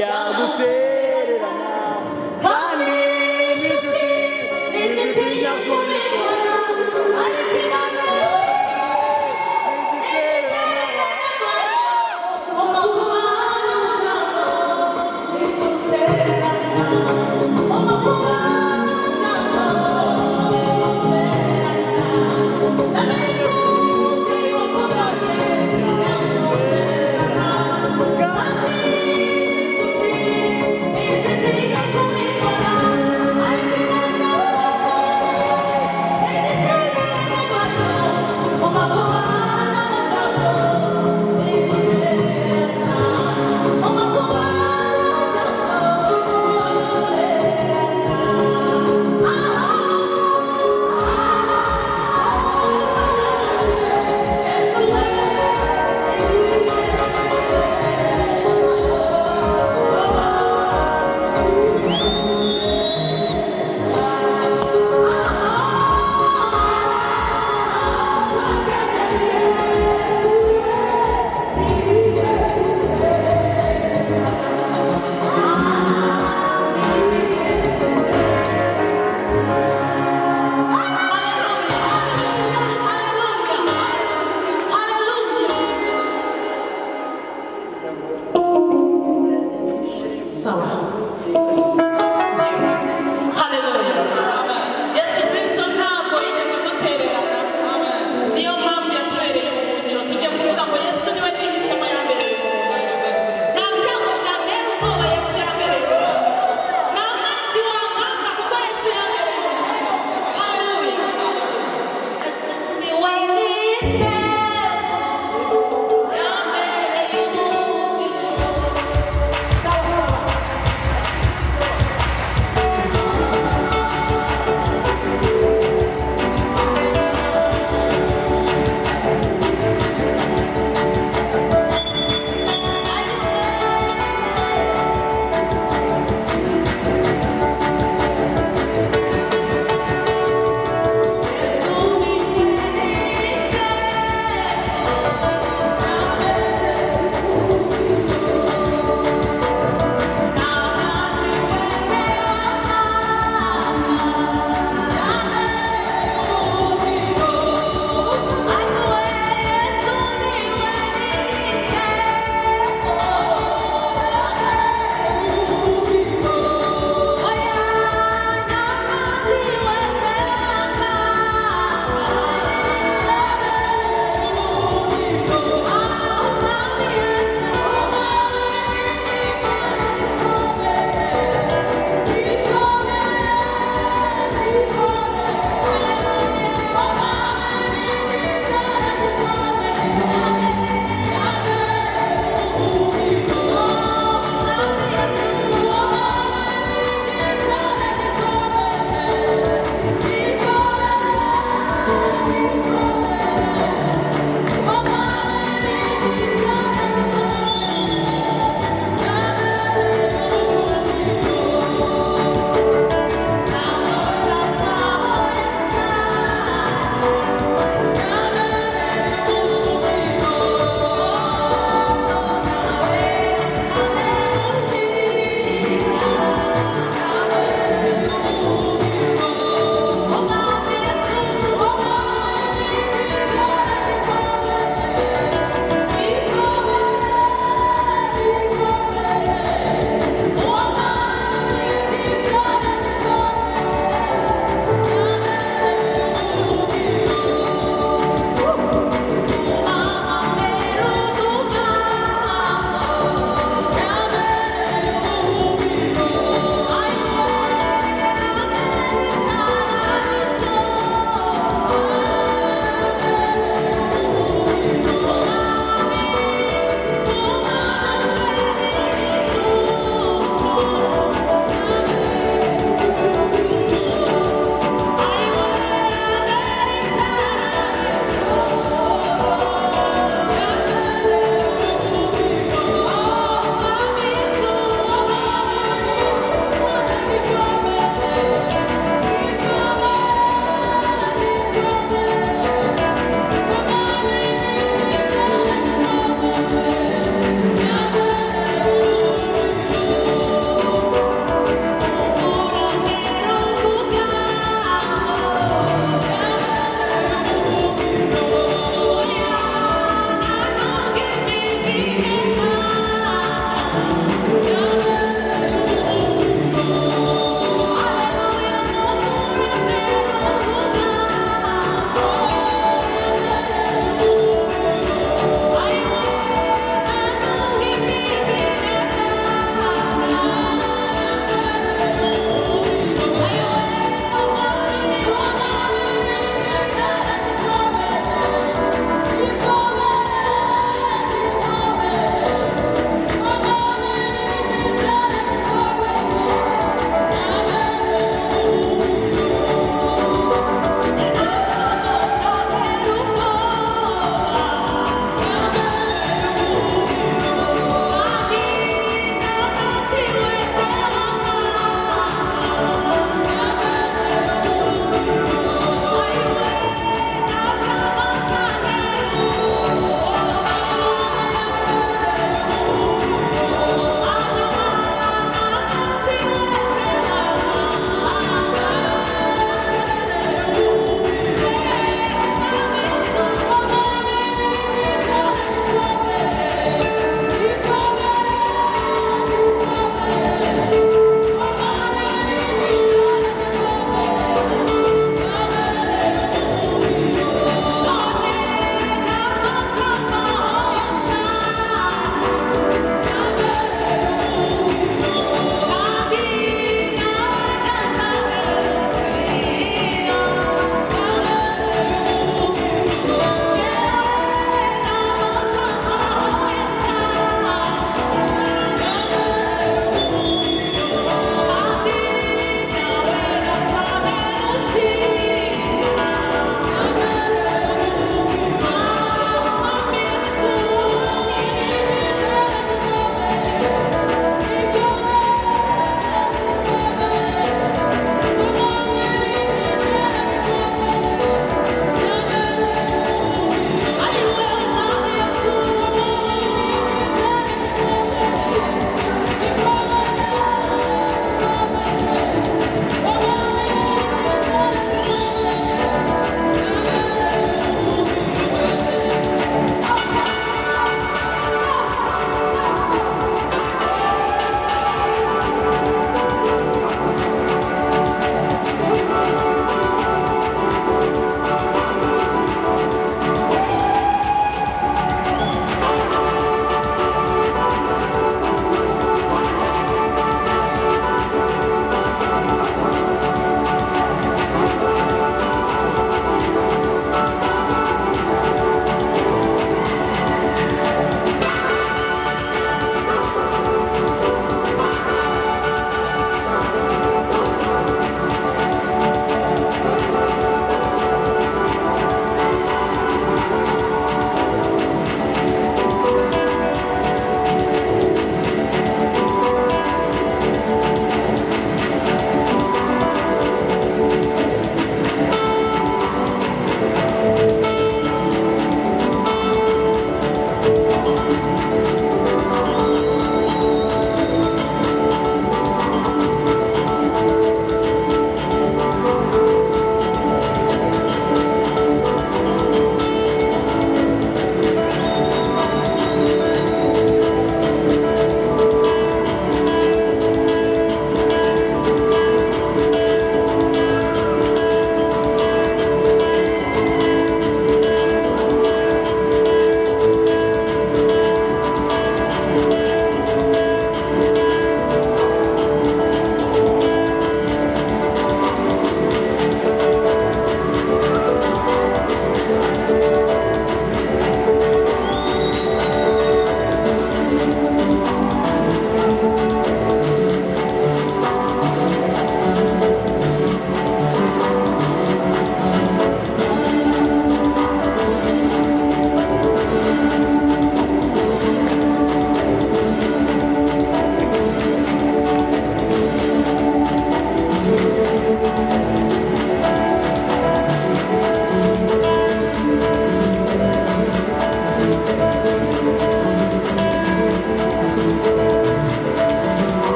yagutererana kandi n'inshuti ntizitinya kubikora ariko Imana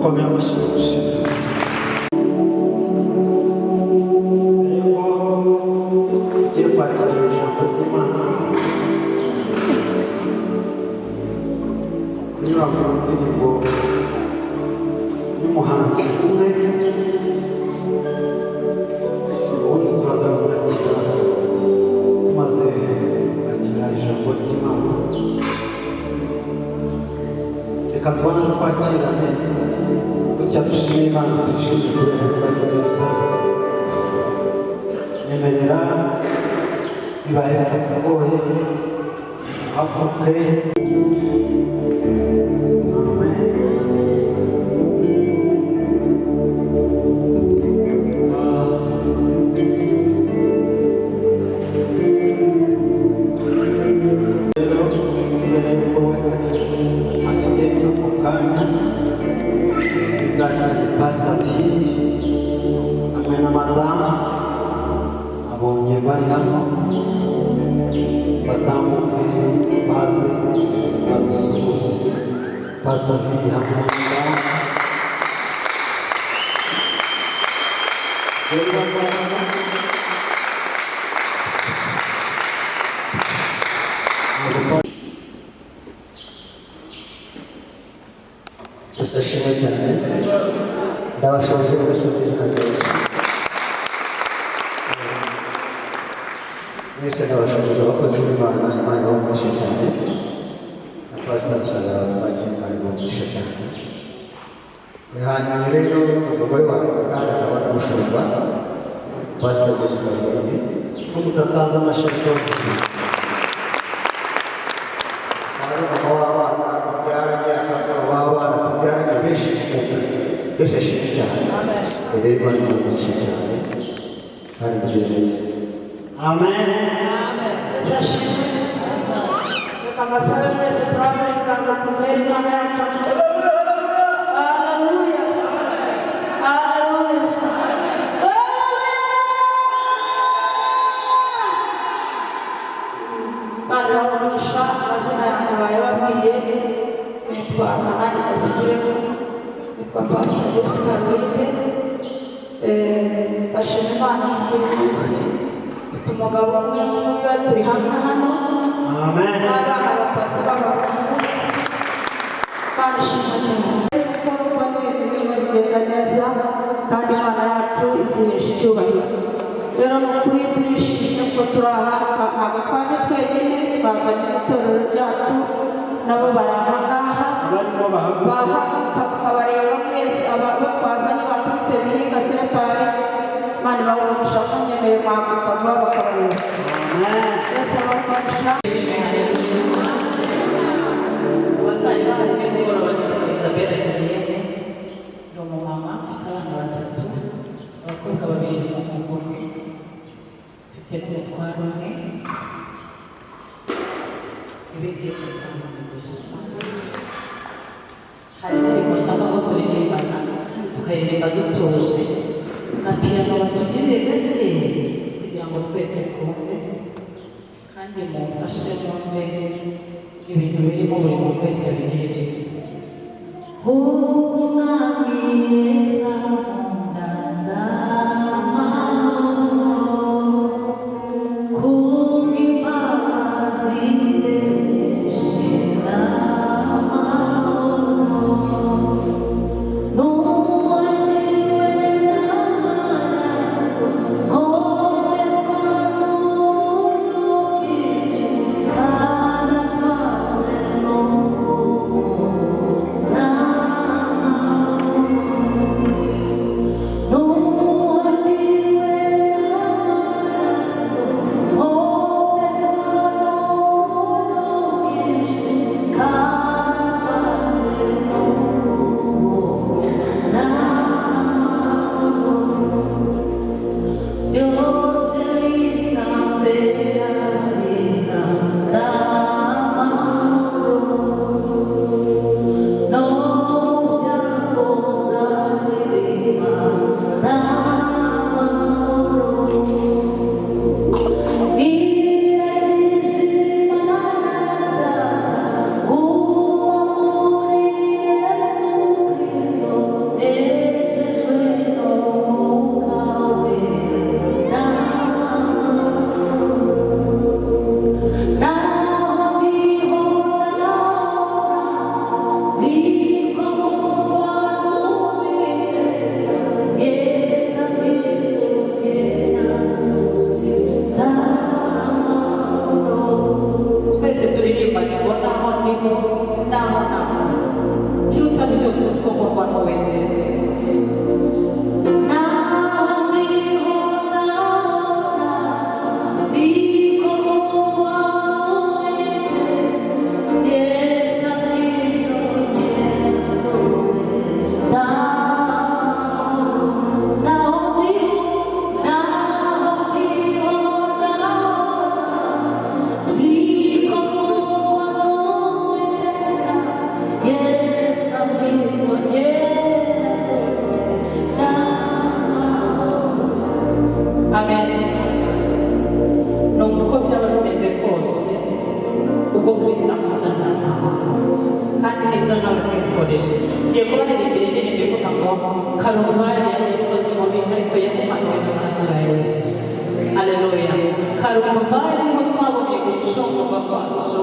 mukomeye amashyi tugushimira yuko ugiye kwakira ijambo ry'Imana kunyura ku ndirimbo y'umuhanzi umwe, ubundi turaza kwakira tumaze kwakira ijambo ry'Imana. Reka tubanze twakirane gutya dushimire Imana, tuyishimire kubera ko ari nziza. Nyemerera bibaye bitakugoye haguruke. Pastor P hamwe na madamu abonye bari hano batambuke baze badusuhuze. Pastor P hamwe na madamu dusashime cyane. Ndabashoboje gusubiza neza mwese, ndabashoboje abakozi b'Imana, Imana ibamugishe cyane, na Pastor Nshagara twakira, Imana ibamugishe cyane. Hanyuma rero umugore wanjye kandi akaba n'umushumba Pastor Jessica Rwende, ko mudatanze amashyi Ese ashimwe cyane. Rero Imana imugishe cyane kandi mugire neza. Amen. Ese ashimwe. Reka amasaha mwese turabona ibiganza ku mbere Imana yacu. Haleluya. Haleluya. Bari bamugisha amazina yanjye bayababwiye, nitwa Anani Gasubiremo, nitwa Pastor Jessica Rwende. Ndashima Imana kuri uyu munsi, mfite umugabo umwe n'uyu turi hamwe hano, n'abana batatu b'abahungu, kandi ishimwe cyane kuko kubona ibintu bimwe bigenda neza kandi Imana yacu izihesha icyubahiro. Rero ni ukuri turishimye ko turi aha, ntabwo twaje twenyine, bazanye itorero ryacu nabo bari aha ngaha, babareba mwese abo twazanye baturutse Bihinga Serepari. Imana ibamugisha ko nyemereye kwaguka vuba bakabareba. Yesu abamugisha. Abatari bahari nimugoroba nitwa Isabelle Julienne, ni umumama ufite abana batatu, abakobwa babiri n'umuhungu umwe, mfite n'umutwaro umwe. Ibi byose bikamugisha. Hari indirimbo ushaka ko turirimbana tukaririmba dutuje, na piyano batugirire gake kugira ngo twese twumve kandi mumfashe mwumve ibintu birimo buri muntu wese yabigiye bisiga. Umwami Yesu akundana kubw'imbabazi ze shira byose uzi ko nkorwa n'uwiteka. Amen. Numva uko byaba bimeze kose ubwo Kristo akundana kandi nibyo nawe mwifurije. Ngiye kubaririmbira indirimbo ivuga ngo Karuvali yari umusozi mubi ariko yahumanuwe n'amaraso ya Yesu. Haleluya. Karuvali niho twaboneye gucungurwa kwacu.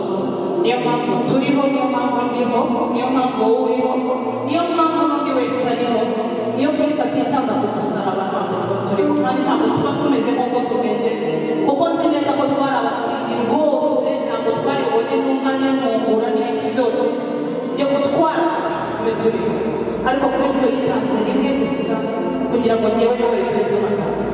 Niyo mpamvu turiho, niyo mpamvu ndiho, niyo mpamvu wowe uriho, niyo mpamvu n'undi wese ariho. Iyo Kristo atitanga ku musaraba ntabwo tuba turiho kandi ntabwo tuba tumeze nk'uko tumeze, kuko nzi neza ko twari abatindi rwose, ntabwo twari bubone n'umwa n'impungura n'ibiki byose byo gutwara kugira ngo tube turiho, ariko Kristo yitanze rimwe gusa kugira ngo njyewe nawe tube duhagaze.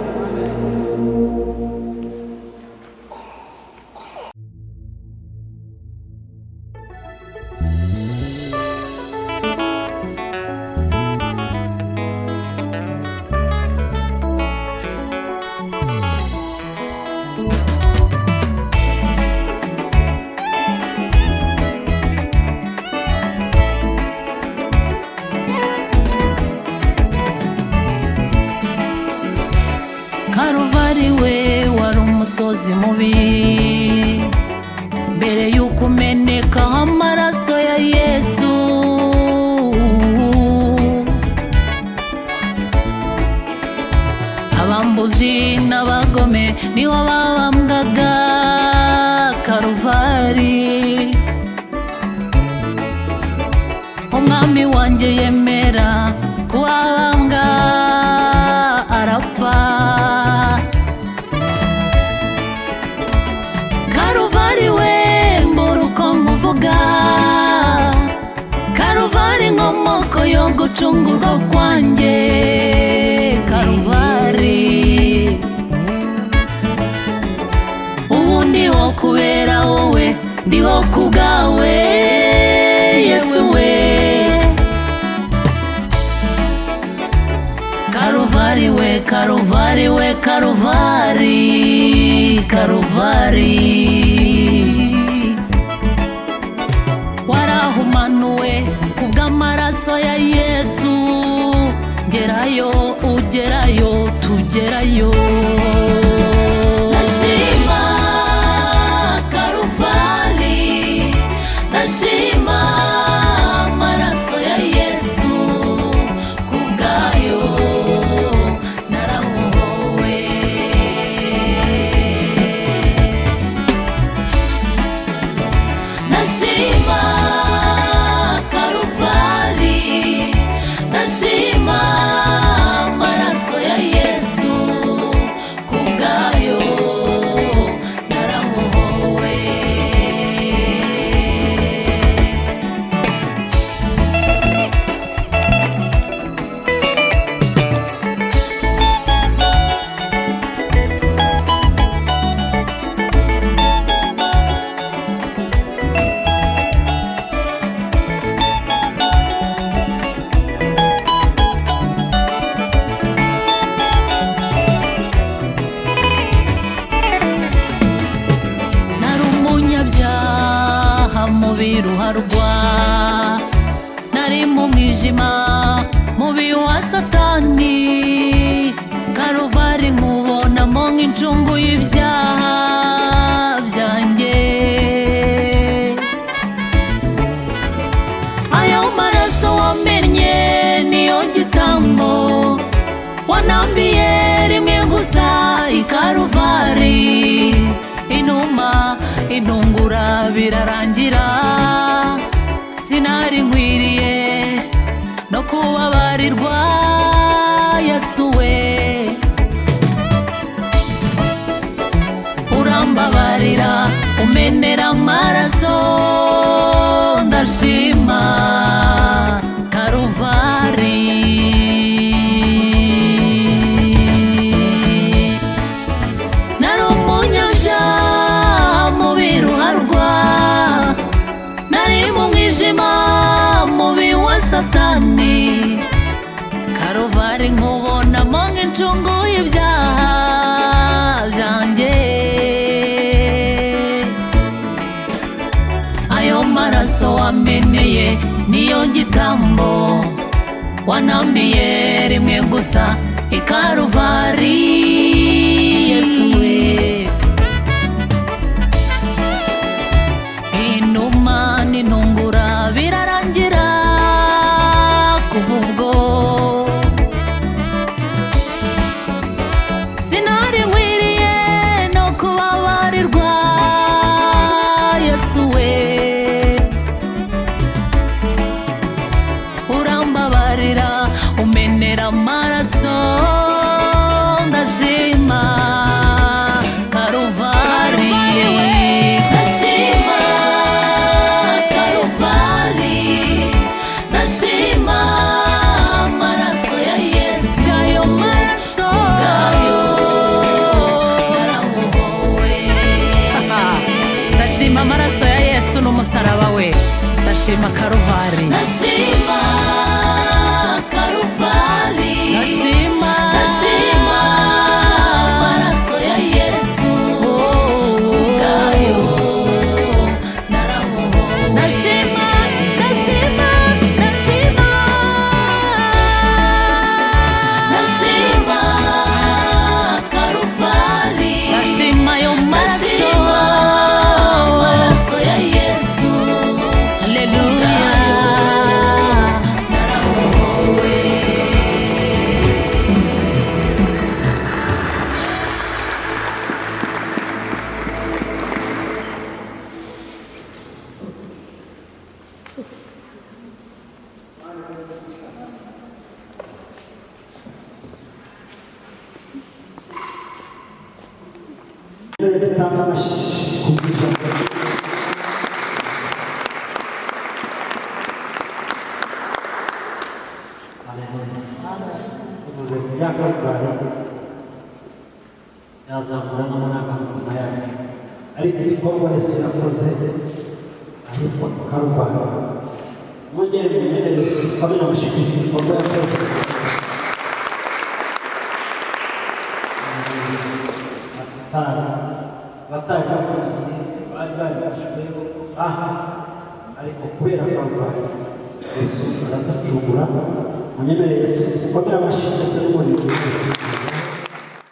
Karuvali we wari umusozi mubi mbere y'uko umenekaho amaraso ya Yesu. Abambuzi n'abagome niho babambwaga Karuvali. Umwami wanjye yemera kuhabambwa arapfa. Karuvali we mbura uko nkuvuga, Karuvali nkomoko yo gucungurwa kwanjye. Karuvali ubu ndiho kubera wowe, ndiho kubwawe Yesu we. Karuvali we, Karuvali we, Karuvali, Karuvali warahumanuwe kubw'amaraso ya Yesu. Ngerayo ugerayo tugerayo. Ndashima Karuvali, ndashima amaraso ya Yesu, kubwayo narahowe. Ndashima Karuvali, ndashima amaraso ya Yesu, kubwayo narahowe. Biruharwa nari mu mwijima mubi wa Satani. Karuvali nkubonamo nk'incungu y'ibyaha byanjye. Ayo maraso wamennye niyo gitambo wanambiye rimwe gusa i Karuvali. Inuma intungura birarangira, sinari nkwiriye no kubabarirwa Yesu we. Urambabarira umenera amaraso, ndashima Karuvali. ibyaha byanjye. Ayo maraso wameneye niyo gitambo wanambiye rimwe gusa i Karuvari. Yesu we, inuma n'intungura birarangira kuva ubwo. Sinari nkwiriye no kubabarirwa. Yesu we, urambabarira umenera amaraso. Ndashima Karuvari, ndashima Karuvari, ndashima amaraso ya Yesu. Ayo maraso ngayo naramuhowe. Ndashima amaraso ya Yesu n'umusaraba we. Ndashima Karuvari, ndashima Karuvari, ndashima amaraso ya Yesu ngayo naramuhowe. Ndashima Karuvari, ndashima ayo maraso ya Yesu. Haleluya, naramuhowe. Dutanga amashyi ku bw'ijambo. Tuvuze ku bya Karuvari yazamura n'amarangamutima yacu, ariko igikorwa Yesu yakoze ahitwa i Karuvari. Mwongere munyemerere Yesu dukomere amashyi ku gikorwa yakoze. Abatari bakurikiye bari barigishijweho ariko kubera Karuvari Yesu araducungura. Munyemerere Yesu dukomere amashyi ndetse n'umuriro.